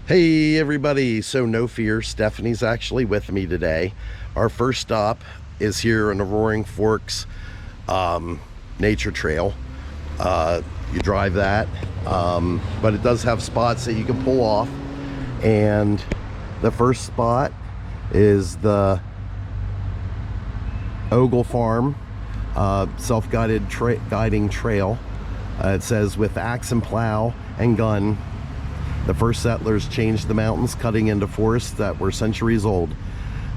Hey everybody, so no fear, Stephanie's actually with me today. Our first stop is here in the Roaring Forks nature trail. You drive that, but it does have spots that you can pull off. And the first spot is the Ogle Farm self-guided guiding trail. It says, with axe and plow and gun, the first settlers changed the mountains, cutting into forests that were centuries old.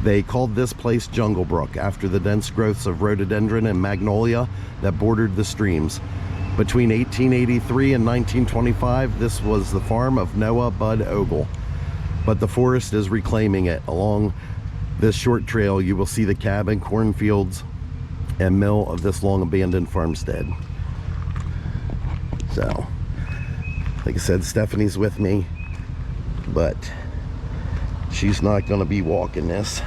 They called this place Jungle Brook after the dense growths of rhododendron and magnolia that bordered the streams. Between 1883 and 1925, this was the farm of Noah Bud Ogle, but the forest is reclaiming it. Along this short trail, you will see the cabin, cornfields, and mill of this long abandoned farmstead. So, like I said, Stephanie's with me, but she's not going to be walking this.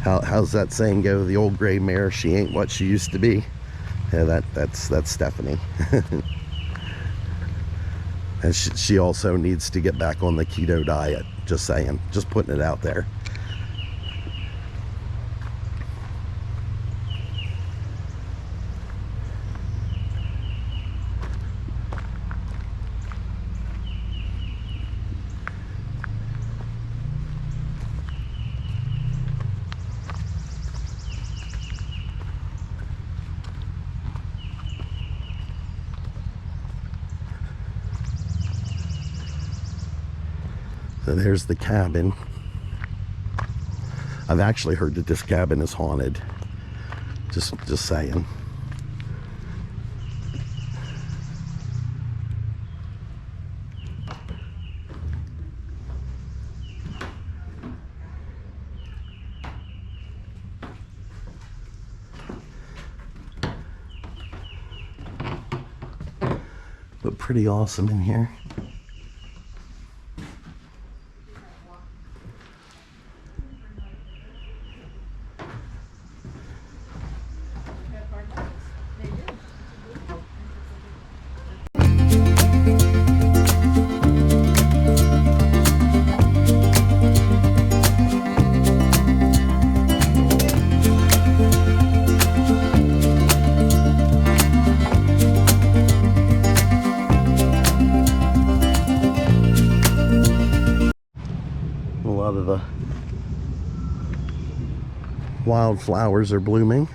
How's that saying go? The old gray mare, she ain't what she used to be. Yeah, that's Stephanie. And she also needs to get back on the keto diet. Just saying, just putting it out there. So there's the cabin. I've actually heard that this cabin is haunted. Just saying. But pretty awesome in here. A lot of the wildflowers are blooming.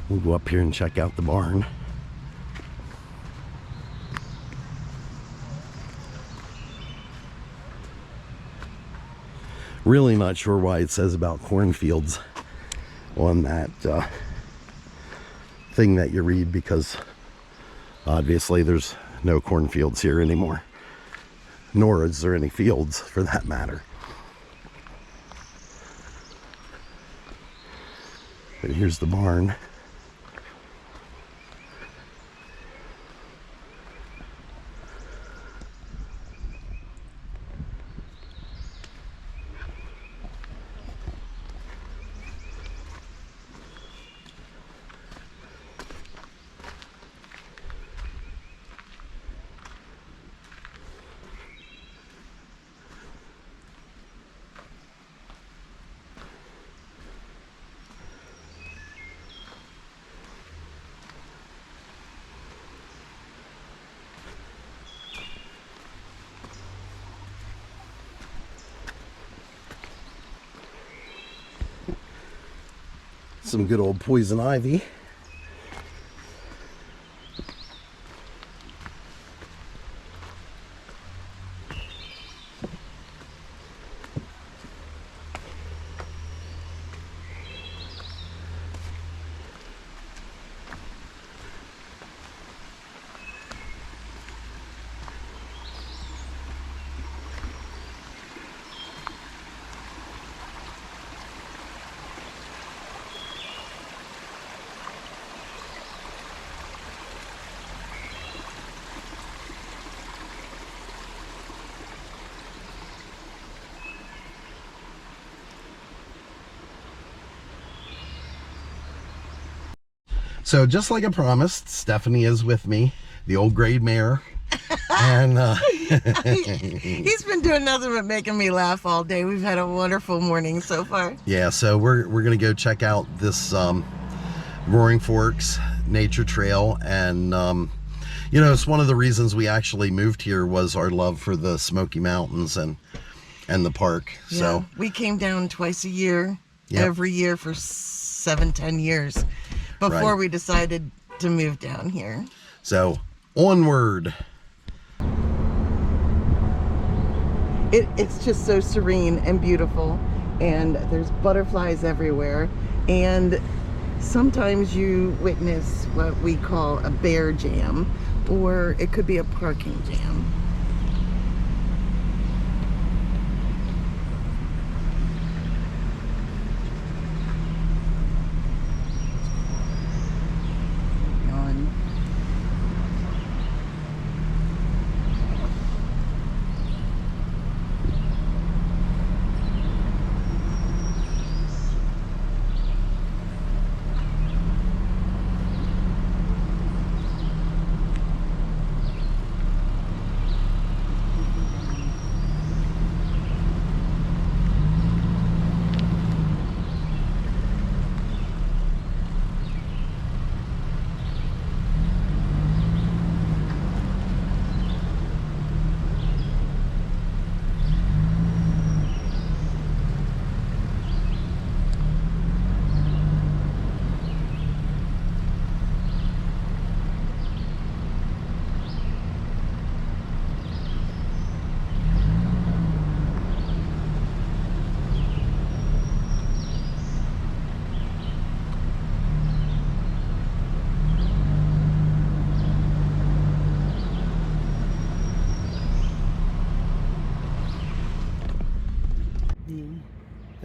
We'll go up here and check out the barn. Really not sure why it says about cornfields on that thing that you read, because obviously there's no cornfields here anymore, nor is there any fields for that matter. But here's the barn. Some good old poison ivy. So just like I promised, Stephanie is with me, the old gray mare. And he's been doing nothing but making me laugh all day. We've had a wonderful morning so far. Yeah, so we're gonna go check out this Roaring Forks nature trail. And you know, it's one of the reasons we actually moved here was our love for the Smoky Mountains and the park. Yeah, so we came down twice a year, yep, every year for 7-10 years before we decided to move down here. So onward. It's just so serene and beautiful, and there's butterflies everywhere, and sometimes you witness what we call a bear jam, or it could be a parking jam.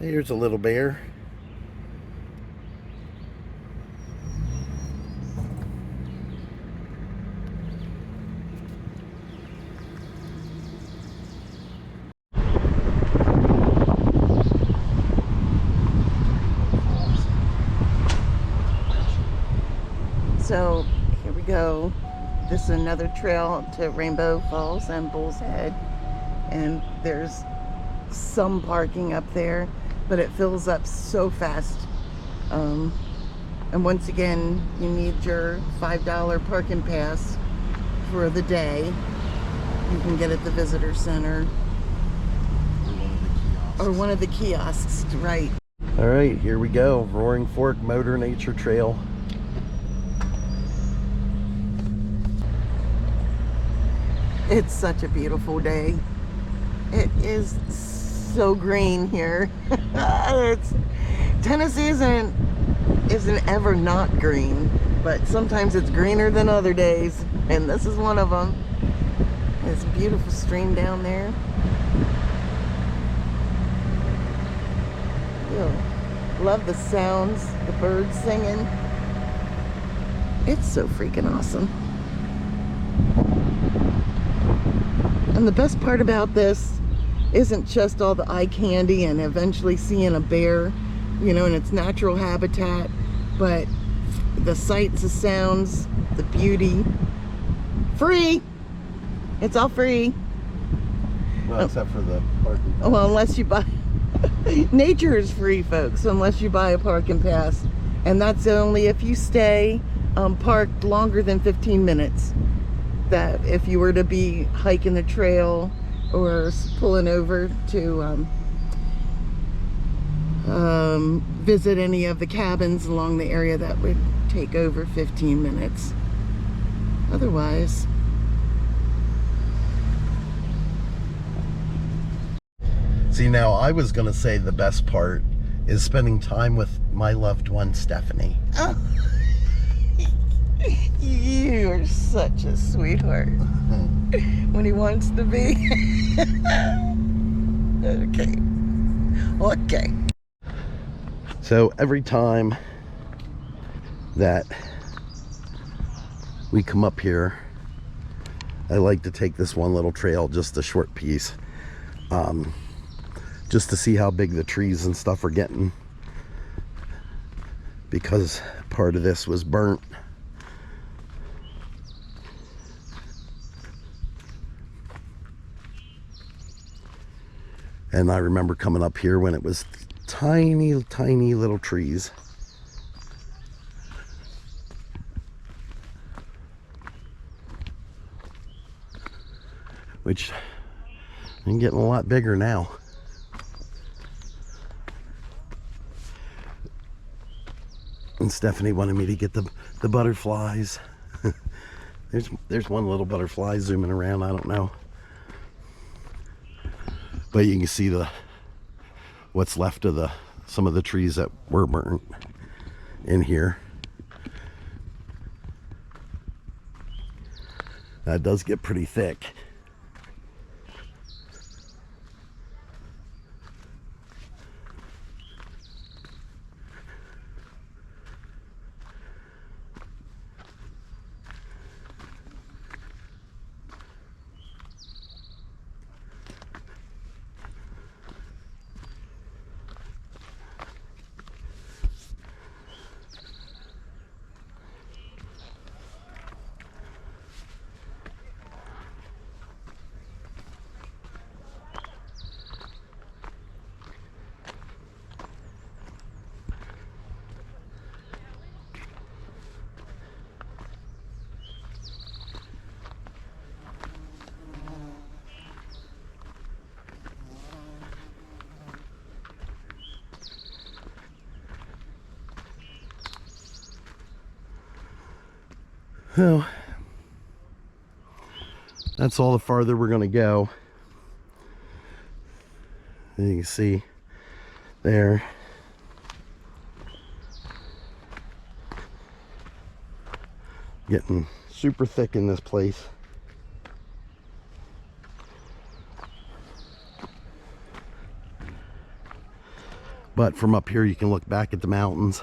Here's a little bear. So here we go. This is another trail to Rainbow Falls and Bull's Head, and there's some parking up there, but it fills up so fast. And once again, you need your $5 parking pass for the day. You can get at the visitor center or one of the kiosks, right? All right, here we go. Roaring Fork Motor Nature Trail. It's such a beautiful day. It is so green here. Tennessee isn't ever not green, but sometimes it's greener than other days, and this is one of them. There's a beautiful stream down there. Ew. Love the sounds, the birds singing. It's so freaking awesome. And the best part about this isn't just all the eye candy and eventually seeing a bear, you know, in its natural habitat, but the sights, the sounds, the beauty. Free! It's all free. Well, except for the parking pass. Well, unless you buy... Nature is free, folks, unless you buy a parking pass. And that's only if you stay parked longer than 15 minutes. That if you were to be hiking the trail or pulling over to visit any of the cabins along the area, that would take over 15 minutes. Otherwise, see, now I was gonna say the best part is spending time with my loved one, Stephanie. oh. You are such a sweetheart. When he wants to be. Okay. So every time that we come up here, I like to take this one little trail, just a short piece, just to see how big the trees and stuff are getting. because part of this was burnt. And I remember coming up here when it was tiny, tiny little trees. Which I'm getting a lot bigger now. And Stephanie wanted me to get the butterflies. There's one little butterfly zooming around, I don't know. But you can see what's left of some of the trees that were burnt in here. That does get pretty thick. Well, that's all the farther we're going to go. And you can see there. Getting super thick in this place. But from up here you can look back at the mountains.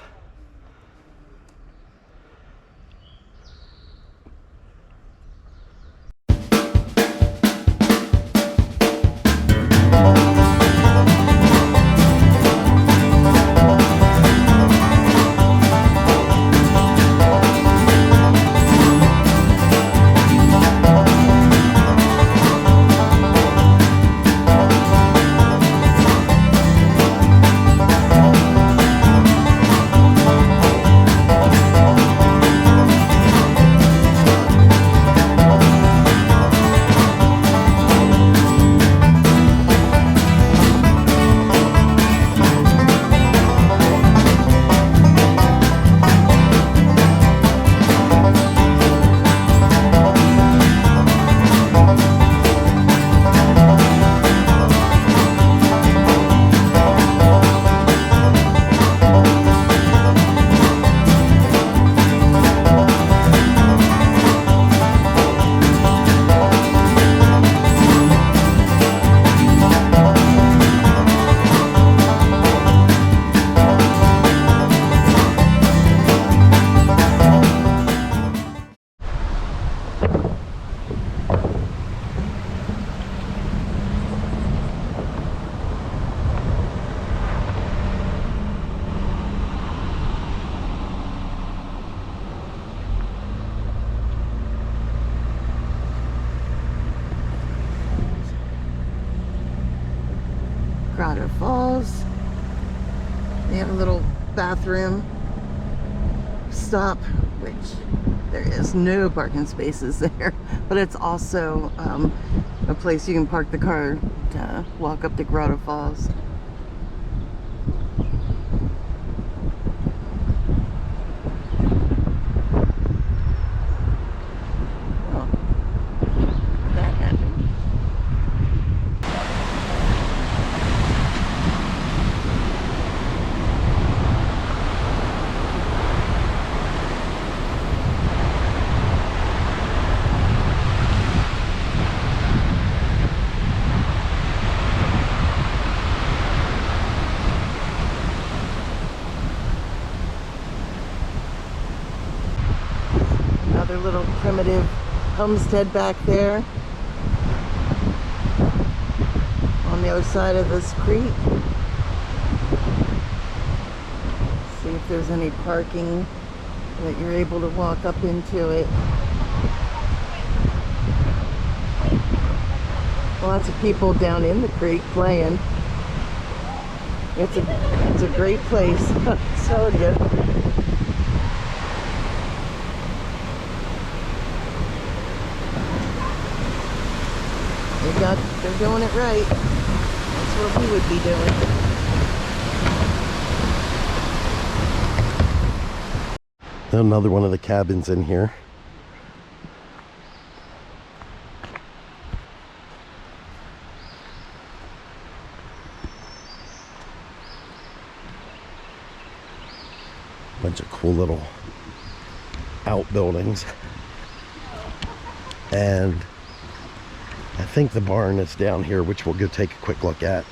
Grotto Falls. They have a little bathroom stop, which there is no parking spaces there, but it's also a place you can park the car to walk up to Grotto Falls. Another little primitive homestead back there on the other side of this creek. See if if there's any parking that you're able to walk up into it. Lots of people down in the creek playing. It's a great place. So good. They're doing it right. That's what we would be doing. Another one of the cabins in here. Bunch of cool little outbuildings. And I think the barn is down here, which we'll go take a quick look at.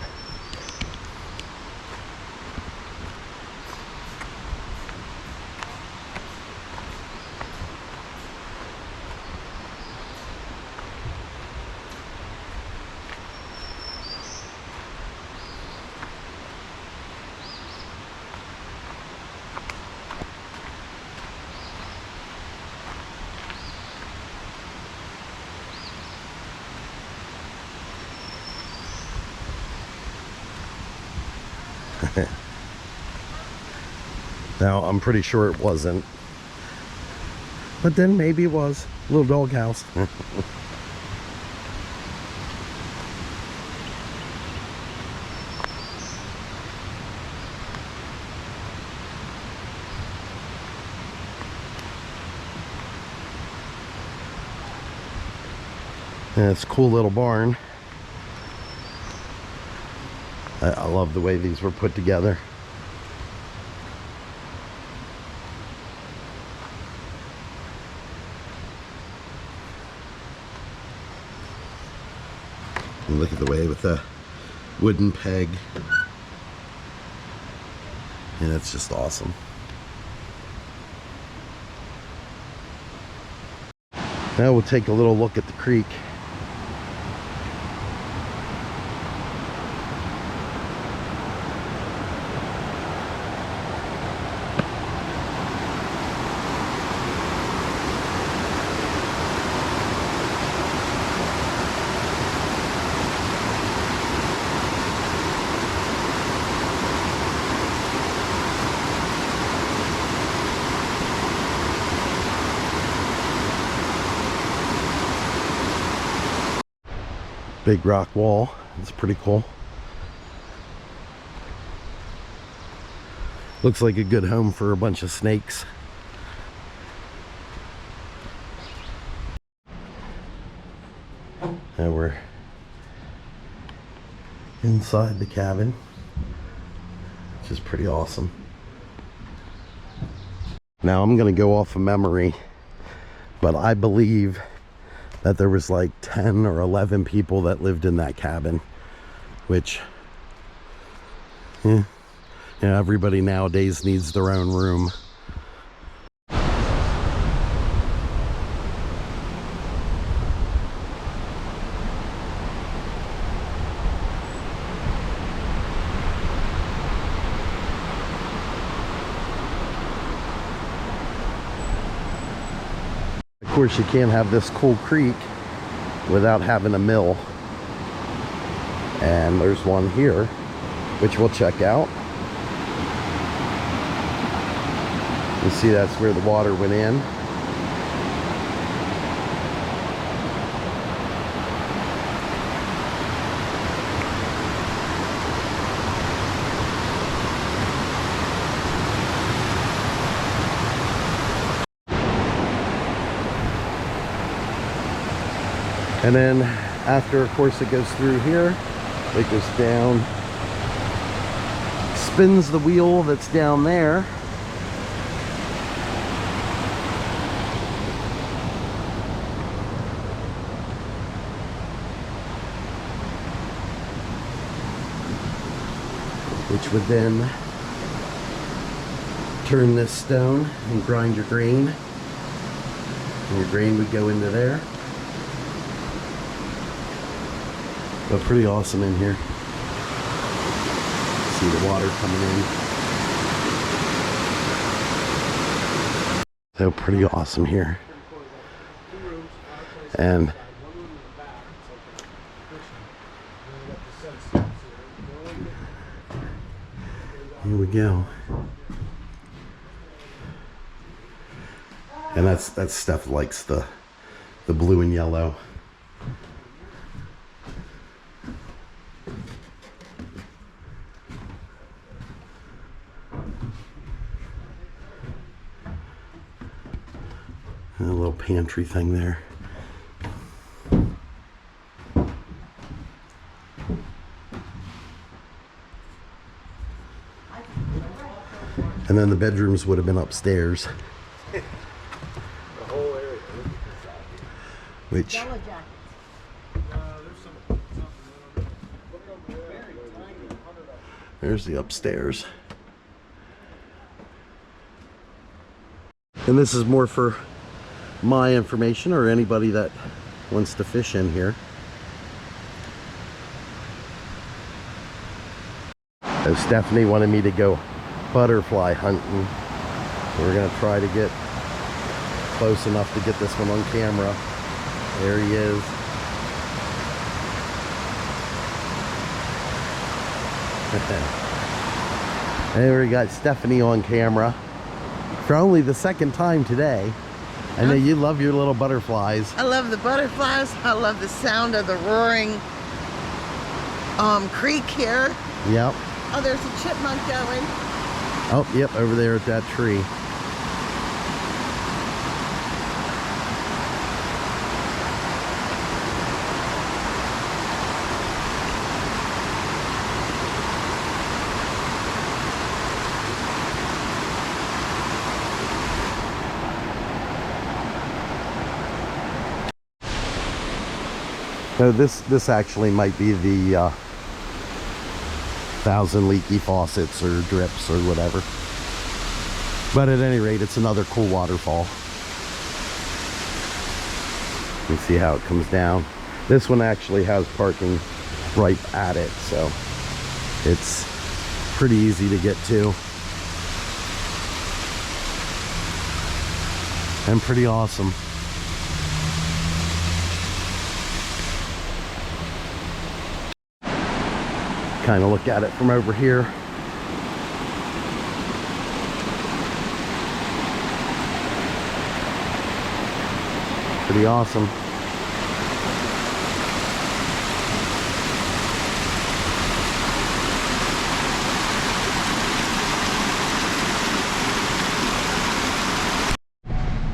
Now, I'm pretty sure it wasn't, but then maybe it was. Little doghouse. And it's a cool little barn. I love the way these were put together. And look at the way with the wooden peg. And it's just awesome. Now we'll take a little look at the creek. Big rock wall. It's pretty cool. Looks like a good home for a bunch of snakes. And we're inside the cabin, which is pretty awesome. Now I'm gonna go off of memory, but I believe that there was like 10 or 11 people that lived in that cabin, which, you know, everybody nowadays needs their own room. Of course, you can't have this cool creek without having a mill. And there's one here, which we'll check out. You see that's where the water went in. And then after, of course, it goes through here, it goes down, spins the wheel that's down there. Which would then turn this stone and grind your grain. And your grain would go into there. But pretty awesome in here. See the water coming in. So pretty awesome here. And here we go. And that's Steph likes the blue and yellow. And a little pantry thing there. And then the bedrooms would have been upstairs. The whole area. Which there's the upstairs. And this is more for my information or anybody that wants to fish in here. So Steph-N-Lee wanted me to go butterfly hunting. We're gonna try to get close enough to get this one on camera. There he is. And we got Steph-N-Lee on camera for only the second time today. I know you love your little butterflies. I love the butterflies. I love the sound of the roaring creek here. Yep. Oh, there's a chipmunk going. Oh, yep, over there at that tree. So this actually might be the 1,000 leaky faucets or drips or whatever. But at any rate, it's another cool waterfall. You see how it comes down. This one actually has parking right at it, so it's pretty easy to get to. And pretty awesome. Kind of look at it from over here. Pretty awesome.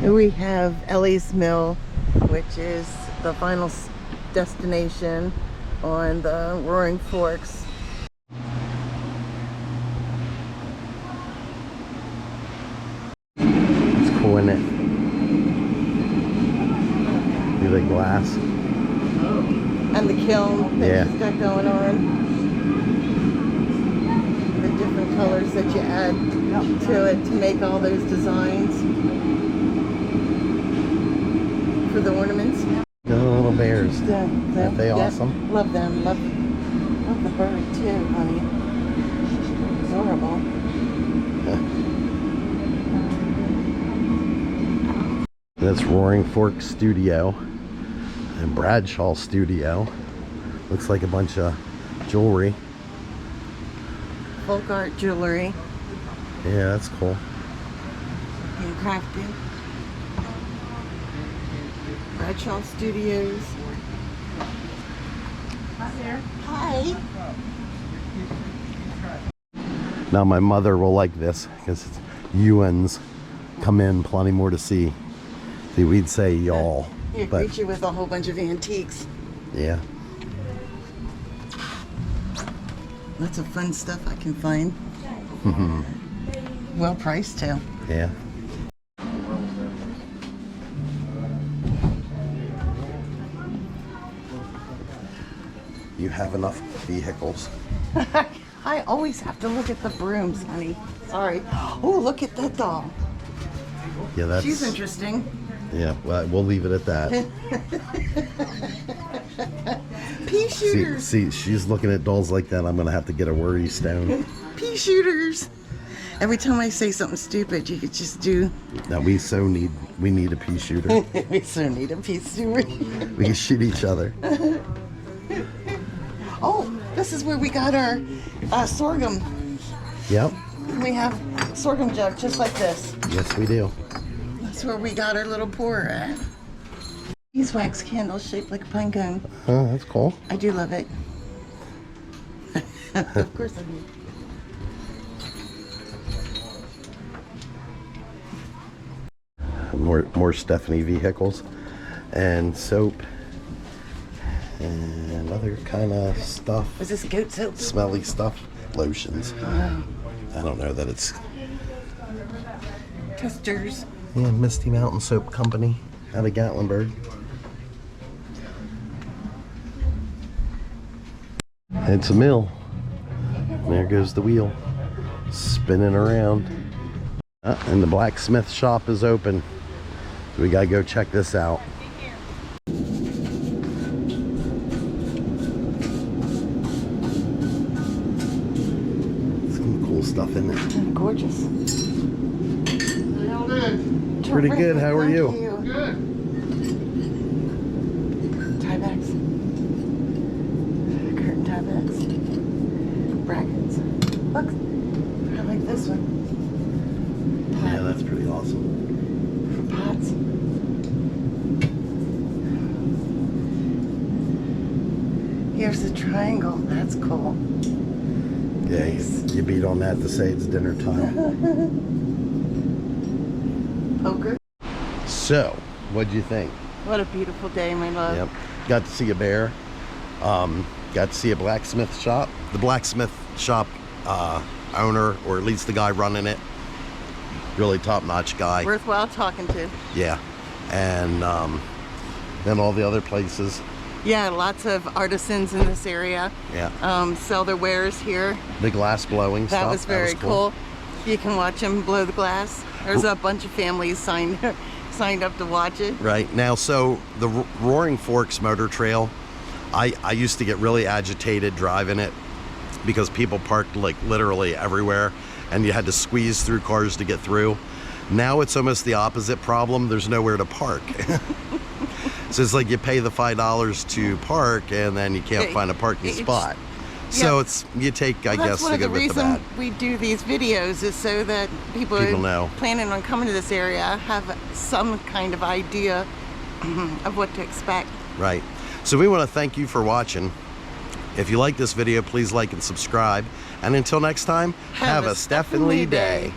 We have Ellie's Mill, which is the final destination on the Roaring Forks. It's cool, isn't it? See the glass? And the kiln that Yeah. she's got going on. The different colors that you add to it to make all those designs for the ornaments. The little bears. Aren't they Yeah, awesome? love them. Love the bird too, honey. Adorable. That's Roaring Fork Studio and Bradshaw Studio. Looks like a bunch of jewelry. Folk art jewelry. Yeah, that's cool. Handcrafted. Bradshaw Studios. Hi there. Hi. Now my mother will like this because it's Ewan's. Come in, plenty more to see. See, we'd say y'all, Here, but greet you with a whole bunch of antiques. yeah. Lots of fun stuff I can find. Well priced too. Yeah. You have enough vehicles. I always have to look at the brooms, honey. Sorry. Oh, look at that doll. Yeah, that's. She's interesting. Yeah, well, we'll leave it at that. Pea shooters. See, she's looking at dolls like that. I'm gonna have to get a worry stone. Pea shooters. Every time I say something stupid, you could just do. Now we need a pea shooter. We so need a piece of. We can shoot each other. Oh, this is where we got our sorghum. Yep. We have sorghum jug just like this. Yes, we do. That's where we got our little pourer at. Beeswax candles shaped like a pine cone. Oh, that's cool. I do love it. Of course I do. More Steph-N-Lee vehicles and soap and other kind of stuff. Was this goat soap? Smelly stuff. Lotions. Wow. I don't know that it's... Testers. Yeah, Misty Mountain Soap Company out of Gatlinburg. It's a mill. There goes the wheel. Spinning around. And the blacksmith shop is open. So we gotta go check this out. Some cool stuff in there. Gorgeous. Pretty good. How are you? Good. Tie backs. Curtain tie backs. Brackets. Look. I like this one. Yeah, that's pretty awesome. Pots. Here's the triangle. That's cool. Yeah, you beat on that to say it's dinner time. Poker. So, what'd you think? What a beautiful day, my love. Yep. Got to see a bear. Got to see a blacksmith shop. The blacksmith shop owner, or at least the guy running it, really top-notch guy. Worthwhile talking to. Yeah. And then all the other places. Yeah, lots of artisans in this area. Yeah. Sell their wares here. The glass blowing stuff. That was very cool. You can watch them blow the glass. There's a bunch of families signed up to watch it. Right. Now, so the Roaring Forks Motor Trail, I used to get really agitated driving it because people parked like literally everywhere and you had to squeeze through cars to get through. Now it's almost the opposite problem. There's nowhere to park. So it's like you pay the $5 to park and then you can't find a parking spot. So it's, you take, I guess, the good with the bad. That's one of the reasons we do these videos, is so that people know. Planning on coming to this area have some kind of idea of what to expect. Right. So we want to thank you for watching. If you like this video, please like and subscribe. And until next time, have a Steph-N-Lee day.